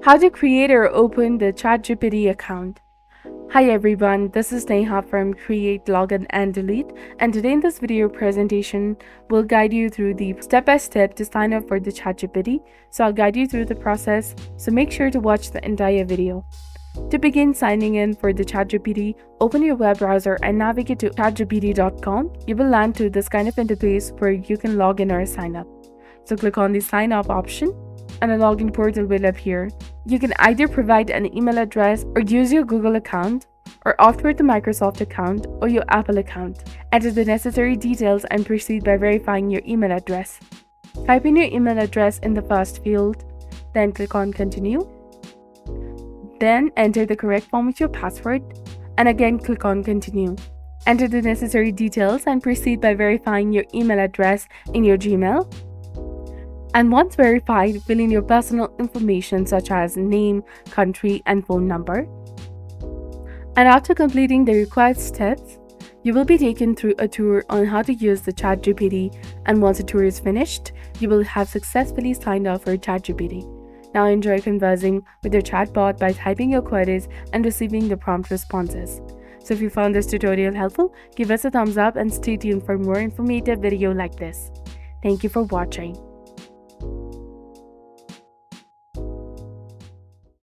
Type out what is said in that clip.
How to create or open the ChatGPT account. Hi everyone, this is Neha from Create, Login and Delete, and today in this video presentation, we'll guide you through the step-by-step to sign up for the ChatGPT. So I'll guide you through the process, so make sure to watch the entire video. To begin signing in for the ChatGPT, open your web browser and navigate to chatgpt.com. You will land to this kind of interface where you can log in or sign up. So click on the sign up option and a login portal will appear. You can either provide an email address or use your Google account, or opt for the Microsoft account or your Apple account. Enter the necessary details and proceed by verifying your email address. Type in your email address in the first field, then click on continue. Then enter the correct form of your password and again click on continue. Enter the necessary details and proceed by verifying your email address in your Gmail. And once verified, fill in your personal information such as name, country, and phone number. And after completing the required steps, you will be taken through a tour on how to use the ChatGPT, and once the tour is finished, you will have successfully signed up for ChatGPT. Now enjoy conversing with your chatbot by typing your queries and receiving the prompt responses. So if you found this tutorial helpful, give us a thumbs up and stay tuned for more informative video like this. Thank you for watching.